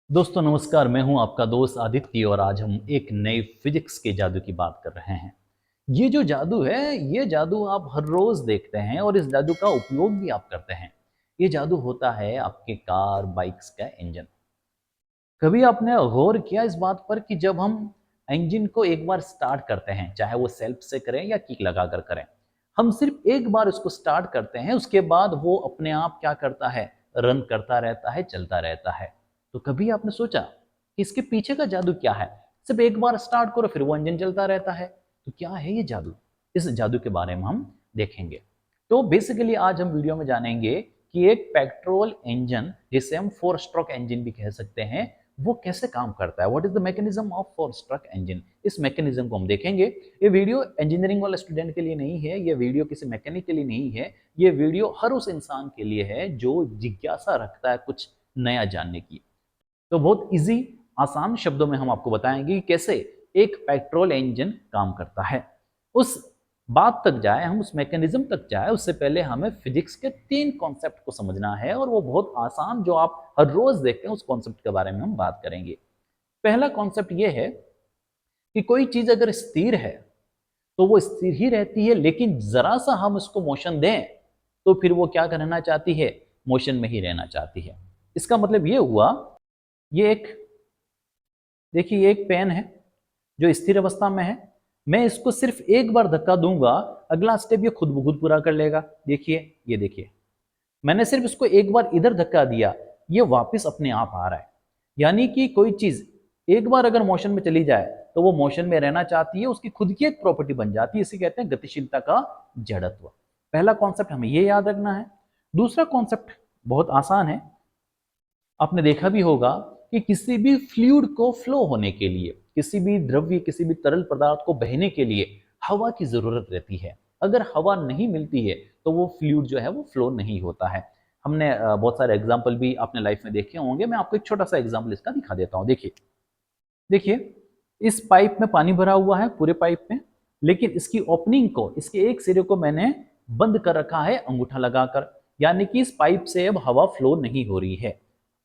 दोस्तों नमस्कार, मैं हूं आपका दोस्त आदित्य और आज हम एक नए फिजिक्स के जादू की बात कर रहे हैं। ये जो जादू है, ये जादू आप हर रोज देखते हैं और इस जादू का उपयोग भी आप करते हैं। ये जादू होता है आपके कार, बाइक्स का इंजन। कभी आपने गौर किया इस बात पर कि जब हम इंजन को एक बार स्टार्ट करते हैं, चाहे वो सेल्फ से करें या किक लगाकर करें, हम सिर्फ एक बार उसको स्टार्ट करते हैं, उसके बाद वो अपने आप क्या करता है, रन करता रहता है, चलता रहता है। तो कभी आपने सोचा कि इसके पीछे का जादू क्या है? सिर्फ एक बार स्टार्ट करो फिर वो इंजन चलता रहता है। तो क्या है ये जादू? इस जादू के बारे में हम देखेंगे। तो बेसिकली आज हम वीडियो में जानेंगे कि एक पेट्रोल इंजन, जिसे हम फोर स्ट्रोक इंजन भी कह सकते हैं, वो कैसे काम करता है। What is the mechanism of four stroke engine? इस मैकेनिज्म को हम देखेंगे। ये वीडियो इंजीनियरिंग वाले स्टूडेंट के लिए नहीं है, ये वीडियो किसी मैकेनिक के लिए नहीं है, ये वीडियो हर उस इंसान के लिए है जो जिज्ञासा रखता है कुछ नया जानने की। तो बहुत इजी, आसान शब्दों में हम आपको बताएंगे कि कैसे एक पेट्रोल इंजन काम करता है। उस बात तक जाए, हम उस मैकेनिज्म तक जाए, उससे पहले हमें फिजिक्स के 3 कॉन्सेप्ट को समझना है और वो बहुत आसान, जो आप हर रोज देखते हैं, उस कॉन्सेप्ट के बारे में हम बात करेंगे। पहला कॉन्सेप्ट ये है कि कोई चीज अगर स्थिर है तो वो स्थिर ही रहती है, लेकिन जरा सा हम उसको मोशन दें तो फिर वो क्या करना चाहती है, मोशन में ही रहना चाहती है। इसका मतलब ये हुआ, ये एक, देखिए ये एक पेन है जो स्थिर अवस्था में है। मैं इसको सिर्फ एक बार धक्का दूंगा, अगला स्टेप ये खुद ब खुद पूरा कर लेगा। देखिए, ये देखिए, मैंने सिर्फ इसको एक बार इधर धक्का दिया, ये वापस अपने आप आ रहा है। यानी कि कोई चीज एक बार अगर मोशन में चली जाए तो वो मोशन में रहना चाहती है, उसकी खुद की एक प्रॉपर्टी बन जाती है। इसे कहते हैं गतिशीलता का जड़त्व। पहला कॉन्सेप्ट हमें ये याद रखना है। दूसरा कॉन्सेप्ट बहुत आसान है। आपने देखा भी होगा कि किसी भी फ्लूइड को फ्लो होने के लिए, किसी भी द्रव्य, किसी भी तरल पदार्थ को बहने के लिए हवा की जरूरत रहती है। अगर हवा नहीं मिलती है तो वो फ्लूइड जो है वो फ्लो नहीं होता है। हमने बहुत सारे एग्जाम्पल भी अपने लाइफ में देखे होंगे। मैं आपको एक छोटा सा एग्जाम्पल इसका दिखा देता हूँ। देखिए, देखिए, इस पाइप में पानी भरा हुआ है, पूरे पाइप में, लेकिन इसकी ओपनिंग को, इसके एक सिरे को मैंने बंद कर रखा है अंगूठा लगाकर। यानी कि इस पाइप से अब हवा फ्लो नहीं हो रही है।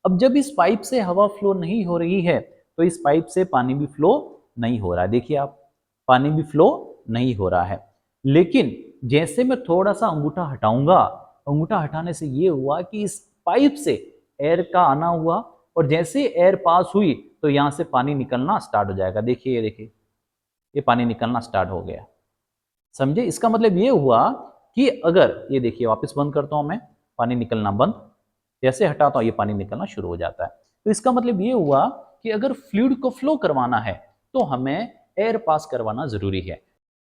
अब जब इस पाइप से हवा फ्लो नहीं हो रही है तो इस पाइप से पानी भी फ्लो नहीं हो रहा है। देखिए आप, पानी भी फ्लो नहीं हो रहा है। लेकिन जैसे मैं थोड़ा सा अंगूठा हटाऊंगा, अंगूठा हटाने से ये हुआ कि इस पाइप से एयर का आना हुआ, और जैसे एयर पास हुई तो यहां से पानी निकलना स्टार्ट हो जाएगा। देखिए, ये देखिए, ये पानी निकलना स्टार्ट हो गया। समझे? इसका मतलब ये हुआ कि अगर, ये देखिए वापस बंद करता हूं मैं, पानी निकलना बंद, जैसे हटाता हूं ये पानी निकलना शुरू हो जाता है। तो इसका मतलब ये हुआ कि अगर फ्लूइड को फ्लो करवाना है तो हमें एयर पास करवाना जरूरी है।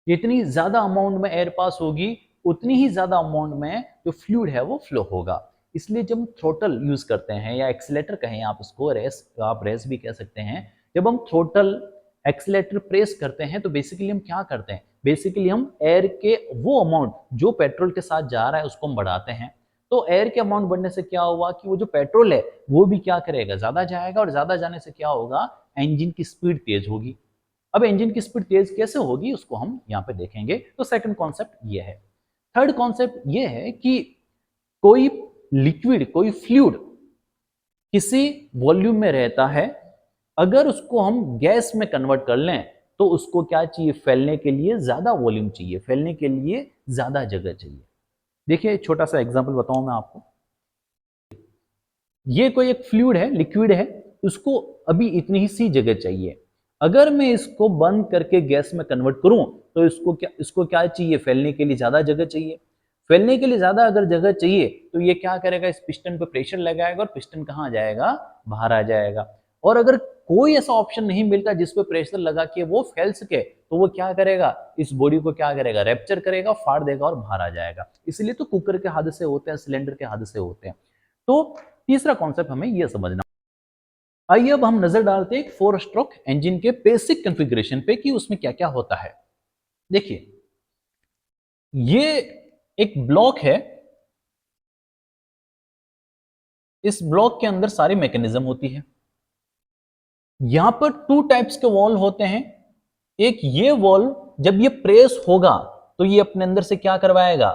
जितनी ज्यादा अमाउंट में एयर पास होगी, उतनी ही ज्यादा अमाउंट में जो फ्लूइड है वो फ्लो होगा। इसलिए जब हम थ्रोटल यूज करते हैं, या एक्सीलेटर कहें आप उसको, रेस, आप रेस भी कह सकते हैं, जब हम थ्रोटल एक्सीलेटर प्रेस करते हैं तो बेसिकली हम क्या करते हैं, बेसिकली हम एयर के वो अमाउंट जो पेट्रोल के साथ जा रहा है उसको हम बढ़ाते हैं। तो एयर के अमाउंट बढ़ने से क्या हुआ कि वो जो पेट्रोल है वो भी क्या करेगा, ज्यादा जाएगा, और ज्यादा जाने से क्या होगा, इंजन की स्पीड तेज होगी। अब इंजन की स्पीड तेज कैसे होगी उसको हम यहाँ पे देखेंगे। तो सेकंड कॉन्सेप्ट ये है। थर्ड कॉन्सेप्ट ये है कि कोई लिक्विड, कोई फ्लूइड किसी वॉल्यूम में रहता है, अगर उसको हम गैस में कन्वर्ट कर लें तो उसको क्या चाहिए, फैलने के लिए ज्यादा वॉल्यूम चाहिए, फैलने के लिए ज्यादा जगह चाहिए। देखिए छोटा सा एग्जांपल बताऊं मैं आपको। ये कोई एक फ्लूइड है, लिक्विड है, उसको अभी इतनी ही सी जगह चाहिए। अगर मैं इसको बंद करके गैस में कन्वर्ट करूं तो इसको क्या चाहिए, फैलने के लिए ज्यादा जगह चाहिए। फैलने के लिए ज्यादा अगर जगह चाहिए तो ये क्या करेगा, इस पिस्टन पे प्रेशर लगाएगा और पिस्टन कहाँ जाएगा, बाहर आ जाएगा। और अगर कोई ऐसा ऑप्शन नहीं मिलता जिसपे प्रेशर लगा के वो फैल सके तो वो क्या करेगा, इस बॉडी को क्या करेगा, रैप्चर करेगा, फाड़ देगा और बाहर आ जाएगा। इसलिए तो कुकर के हादसे होते हैं, सिलेंडर के हादसे होते हैं। तो तीसरा कॉन्सेप्ट हमें यह समझना। आइए अब हम नजर डालते हैं एक फोर स्ट्रोक इंजन के बेसिक कॉन्फ़िगरेशन पे कि उसमें क्या क्या होता है। देखिए, ये एक ब्लॉक है, इस ब्लॉक के अंदर सारी मैकेनिज्म होती है। यहां पर टू टाइप्स के वॉल्व होते हैं। एक ये वॉल्व, जब ये प्रेस होगा तो ये अपने अंदर से क्या करवाएगा,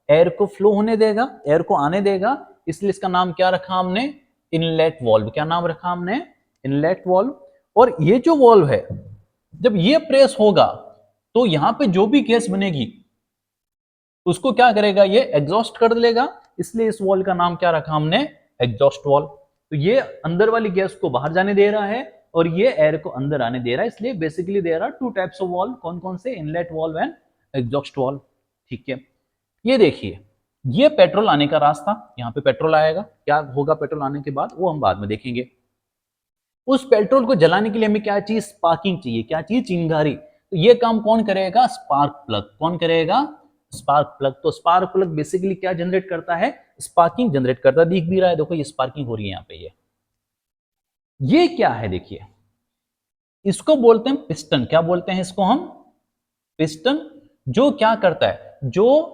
एयर को फ्लो होने देगा, एयर को आने देगा। इसलिए इसका नाम क्या रखा हमने, इनलेट वॉल्व। क्या नाम रखा हमने, इनलेट वॉल्व, और ये जो वॉल्व है जब ये प्रेस होगा तो यहां पे जो भी गैस बनेगी उसको क्या करेगा, ये एग्जॉस्ट कर देगा, इसलिए इस वॉल्व का नाम क्या रखा हमने, एग्जॉस्ट वॉल्व। तो ये अंदर वाली गैस को बाहर जाने दे रहा है और ये एयर को अंदर आने दे रहा है, इसलिए basically there are two types of valve. कौन कौन से, inlet valve and exhaust valve. ठीक है, ये देखिए ये पेट्रोल आने का रास्ता, यहाँ पे पेट्रोल आएगा, क्या होगा पेट्रोल आने के बाद वो हम बाद में देखेंगे। उस पेट्रोल को जलाने के लिए हमें क्या चाहिए, स्पार्किंग चाहिए, क्या चाहिए, चिंगारी। तो ये काम कौन करेगा, स्पार्क प्लग। कौन करेगा, स्पार्क प्लग। तो स्पार्क प्लग बेसिकली क्या जनरेट करता है, स्पार्किंग जनरेट करता है। दिख भी रहा है, देखो ये स्पार्किंग हो रही है यहाँ पे। ये क्या है, देखिए इसको बोलते हैं पिस्टन। क्या बोलते हैं इसको हम, पिस्टन। जो क्या करता है, जो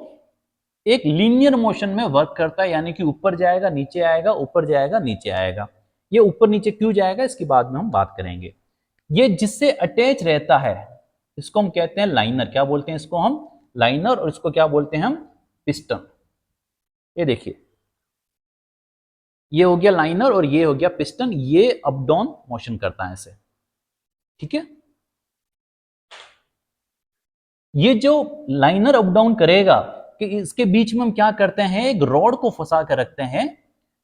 एक लीनियर मोशन में वर्क करता है, यानी कि ऊपर जाएगा नीचे आएगा, ऊपर जाएगा नीचे आएगा। ये ऊपर नीचे क्यों जाएगा इसकी बाद में हम बात करेंगे। ये जिससे अटैच रहता है इसको हम कहते हैं लाइनर। क्या बोलते हैं इसको हम, लाइनर। और इसको क्या बोलते हैं हम, पिस्टन। ये देखिए ये हो गया लाइनर और ये हो गया पिस्टन। ये अप डाउन मोशन करता है ऐसे, ठीक है। ये जो लाइनर अप डाउन करेगा कि इसके बीच में हम क्या करते हैं, एक रॉड को फंसा कर रखते हैं।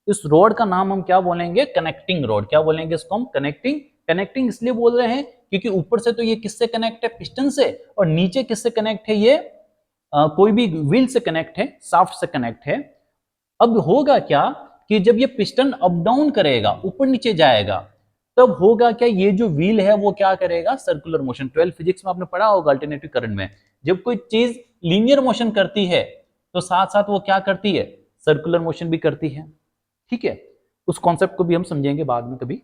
इस रॉड का नाम हम क्या बोलेंगे, कनेक्टिंग रॉड। क्या बोलेंगे इसको हम, कनेक्टिंग। कनेक्टिंग इसलिए बोल रहे हैं क्योंकि ऊपर से तो ये किससे कनेक्ट है, पिस्टन से, और नीचे किससे कनेक्ट है, ये कोई भी व्हील से कनेक्ट है, शाफ्ट से कनेक्ट है। अब होगा क्या कि जब ये पिस्टन अप डाउन करेगा, ऊपर नीचे जाएगा, तब होगा क्या, ये जो व्हील है वो क्या करेगा, सर्कुलर मोशन। 12 फिजिक्स में आपने पढ़ा होगा अल्टरनेटिव करंट में, जब कोई चीज लीनियर मोशन करती है तो साथ साथ वो क्या करती है, सर्कुलर मोशन भी करती है। ठीक है, उस कॉन्सेप्ट को भी हम समझेंगे बाद में कभी।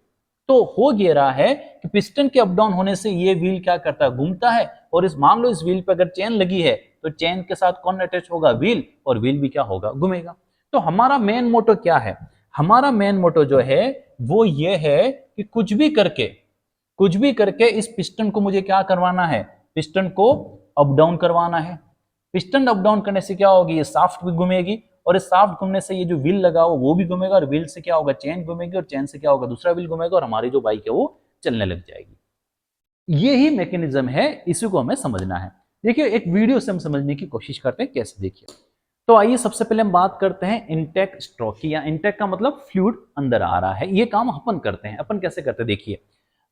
तो हो ये रहा है कि पिस्टन के अप डाउन होने से ये व्हील क्या करता है, घूमता है। और इस मान लो इस व्हील पे अगर चेन लगी है तो चेन के साथ कौन अटैच होगा, व्हील, और व्हील भी क्या होगा, घूमेगा। तो हमारा मेन मोटो क्या है, हमारा मेन मोटो जो है वो ये है कि कुछ भी करके इस पिस्टन को मुझे क्या करवाना है, पिस्टन को अप डाउन करवाना है। पिस्टन अप डाउन करने से क्या होगी, ये शाफ्ट भी घूमेगी, और इस शाफ्ट घूमने से ये जो व्हील लगा हो वो भी घूमेगा, और व्हील से क्या होगा, चेन घूमेगी, और चेन से क्या होगा, दूसरा व्हील घूमेगा, और हमारी जो बाइक है वो चलने लग जाएगी। ये ही मैकेनिज्म है, इसी को हमें समझना है। देखिए एक वीडियो से हम समझने की कोशिश करते हैं कैसे, देखिए। तो आइए सबसे पहले हम बात करते हैं इनटेक स्ट्रोक की, या इनटेक का मतलब फ्लूइड अंदर आ रहा है। ये काम अपन करते हैं। अपन कैसे करते हैं, देखिए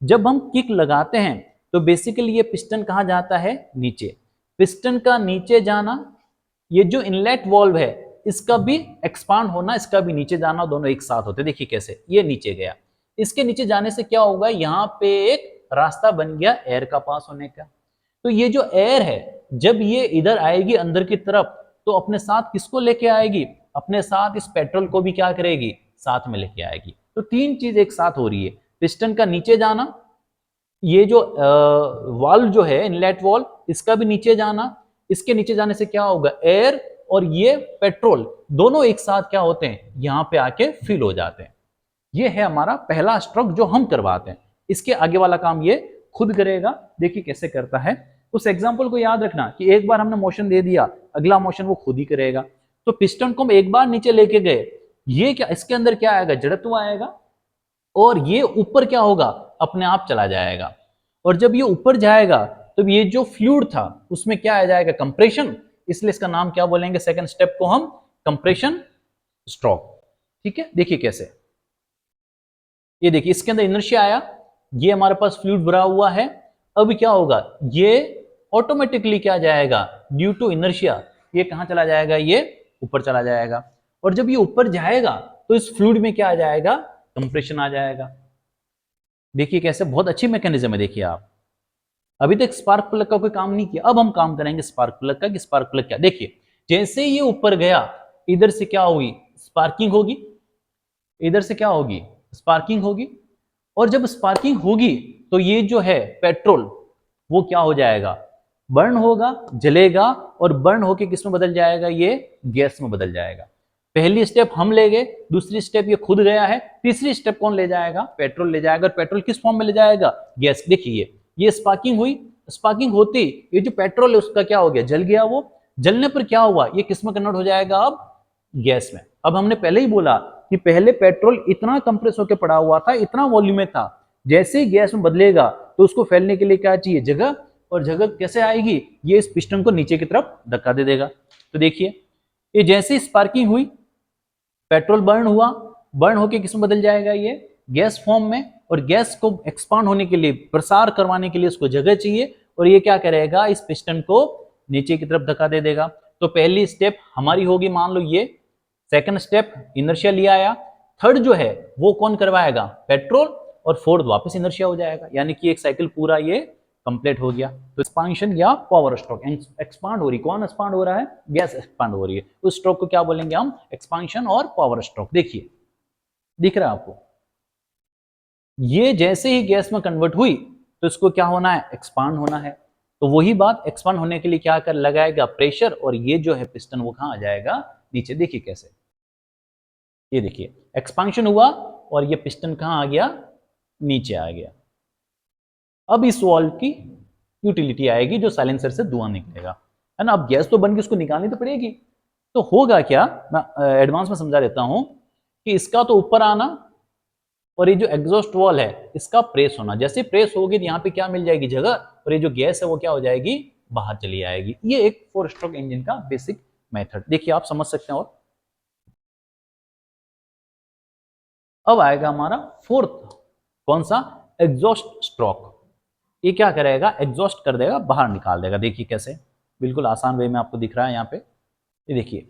जब हम किक लगाते हैं तो बेसिकली ये पिस्टन कहाँ जाता है, नीचे। पिस्टन का नीचे जाना, ये जो इनलेट वॉल्व है इसका भी एक्सपांड होना, इसका भी नीचे जाना, दोनों एक साथ होते हैं। देखिए कैसे, ये नीचे गया, इसके नीचे जाने से क्या होगा, यहाँ पे एक रास्ता बन गया एयर का पास होने का। तो ये जो एयर है जब ये इधर आएगी अंदर की तरफ, तो अपने साथ किसको लेके आएगी, अपने साथ इस पेट्रोल को भी क्या करेगी, साथ में लेके आएगी। तो तीन चीज एक साथ हो रही है, पिस्टन का नीचे जाना, ये जो वाल्व जो है इनलेट वाल्व, इसका भी नीचे जाना, इसके नीचे जाने से क्या होगा, एयर और ये पेट्रोल दोनों एक साथ क्या होते हैं, यहां पे आके फिल हो जाते हैं। ये है हमारा पहला स्ट्रोक जो हम करवाते हैं। इसके आगे वाला काम ये खुद करेगा। देखिए कैसे करता है, उस एग्जांपल को याद रखना कि एक बार हमने मोशन दे दिया, अगला मोशन वो खुद ही करेगा। तो पिस्टन को हम एक बार नीचे लेके गए, ये क्या, इसके अंदर क्या आएगा, जड़त्व आएगा, और ये ऊपर क्या होगा, अपने आप चला जाएगा। और जब ये ऊपर जाएगा तो ये जो फ्लूइड था उसमें क्या आ जाएगा, कंप्रेशन। इसलिए इसका नाम क्या बोलेंगे, सेकंड स्टेप को हम कंप्रेशन स्ट्रोक। ठीक है, देखिए कैसे, ये देखिए इसके अंदर इनर्शिया आया, ये हमारे पास फ्लूइड भरा हुआ है। अब क्या होगा, ये ऑटोमेटिकली क्या जाएगा, ड्यू टू इनर्शिया ये कहां चला जाएगा, ये ऊपर चला जाएगा। और जब ये ऊपर जाएगा तो इस फ्लूइड में क्या आ जाएगा, कंप्रेशन आ जाएगा। देखिए कैसे, बहुत अच्छी मैकेनिज्म है। देखिए आप अभी तक स्पार्क प्लग का कोई काम नहीं किया, अब हम काम करेंगे स्पार्क प्लग का कि स्पार्क प्लग क्या। देखिए जैसे ये ऊपर गया, इधर से क्या होगी, स्पार्किंग होगी, इधर से क्या होगी, स्पार्किंग होगी। और जब स्पार्किंग होगी तो ये जो है पेट्रोल वो क्या हो जाएगा, बर्न होगा, जलेगा, और बर्न होके किस में बदल जाएगा, ये गैस में बदल जाएगा। पहली स्टेप हम ले गए, दूसरी स्टेप ये खुद गया है, तीसरी स्टेप कौन ले जाएगा, पेट्रोल ले जाएगा। और पेट्रोल किस फॉर्म में ले जाएगा, गैस। देखिए ये स्पार्किंग हुई, स्पार्किंग होती ये जो पेट्रोल है उसका क्या हो गया, जल गया। वो जलने पर क्या हुआ, ये किस में कन्वर्ट हो जाएगा, अब गैस में। अब हमने पहले ही बोला कि पहले पेट्रोल इतना कंप्रेस होकर पड़ा हुआ था, इतना वॉल्यूम में था, जैसे ही गैस में बदलेगा तो उसको फैलने के लिए क्या चाहिए, जगह, और जगह कैसे आएगी, ये इस पिस्टन को नीचे की तरफ धक्का दे देगा। तो देखिए ये जैसे स्पार्किंग हुई, पेट्रोल बर्न हुआ, बर्न होके किस में बदल जाएगा, ये गैस फॉर्म में, और गैस को एक्सपांड होने के लिए, प्रसार करवाने के लिए उसको जगह चाहिए, और ये क्या करेगा, इस पिस्टन को नीचे की तरफ धक्का दे देगा। तो पहली स्टेप हमारी होगी, मान लो ये, सेकंड स्टेप इनर्शिया लिया आया, थर्ड जो है वो कौन करवाएगा, पेट्रोल, और फोर्थ वापस इनर्शिया हो जाएगा, यानी कि एक साइकिल पूरा ये कंप्लीट हो गया। तो एक्सपांशन या पावर स्ट्रोक, एक्सपांड हो रही, कौन एक्सपांड हो रहा है, गैस एक्सपांड हो रही है, उस स्ट्रोक को क्या बोलेंगे हम, एक्सपांशन और पावर स्ट्रोक। देखिए दिख रहा है आपको, ये जैसे ही गैस में कन्वर्ट हुई तो इसको क्या होना है, एक्सपांड होना है। तो वही बात, एक्सपांड होने के लिए क्या कर लगाएगा, प्रेशर, और ये जो है पिस्टन वो कहां आ जाएगा, नीचे। देखिए कैसे, ये देखिए एक्सपांशन हुआ और ये पिस्टन कहां आ गया, नीचे आ गया। अब इस वाल्व की यूटिलिटी आएगी, जो साइलेंसर से धुआं निकलेगा, है ना। अब गैस तो बन गई, उसको निकालनी तो पड़ेगी। तो होगा क्या, मैं एडवांस में समझा देता हूं कि इसका तो ऊपर आना, और ये जो एग्जॉस्ट वॉल है इसका प्रेस होना, जैसे प्रेस होगी तो यहाँ पे क्या मिल जाएगी, जगह, और ये जो गैस है वो क्या हो जाएगी, बाहर चली आएगी। ये एक 4 स्ट्रोक इंजन का बेसिक मेथड, देखिए आप समझ सकते हैं। और अब आएगा हमारा फोर्थ, कौन सा, एग्जॉस्ट स्ट्रोक। ये क्या करेगा, एग्जॉस्ट कर देगा, बाहर निकाल देगा। देखिए कैसे, बिल्कुल आसान वे में आपको दिख रहा है यहाँ पे। ये देखिए,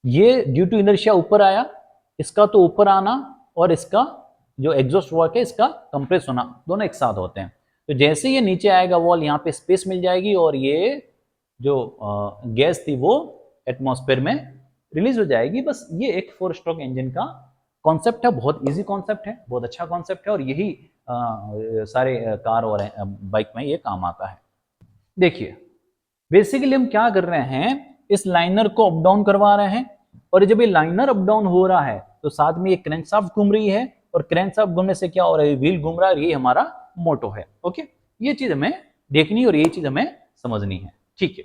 ये ड्यू टू इनर्शिया ऊपर आया, इसका तो ऊपर आना और इसका जो एग्जॉस्ट वर्क है इसका कंप्रेस होना, दोनों एक साथ होते हैं। तो जैसे ये नीचे आएगा वॉल, यहाँ पे स्पेस मिल जाएगी, और ये जो गैस थी वो एटमॉस्फेयर में रिलीज हो जाएगी। बस ये एक 4 स्ट्रोक इंजन का कॉन्सेप्ट है, बहुत इजी कॉन्सेप्ट है, बहुत अच्छा कॉन्सेप्ट है, और यही सारे कार और बाइक में ये काम आता है। देखिए बेसिकली हम क्या कर रहे हैं, इस लाइनर को अप डाउन करवा रहे हैं, और जब ये लाइनर अप डाउन हो रहा है तो साथ में ये क्रैंकशाफ्ट घूम रही है, और क्रैंकशाफ्ट घूमने से क्या हो रहा है, व्हील घूम रहा है, ये हमारा मोटो है। ओके, ये चीज हमें देखनी और ये चीज हमें समझनी है, ठीक है।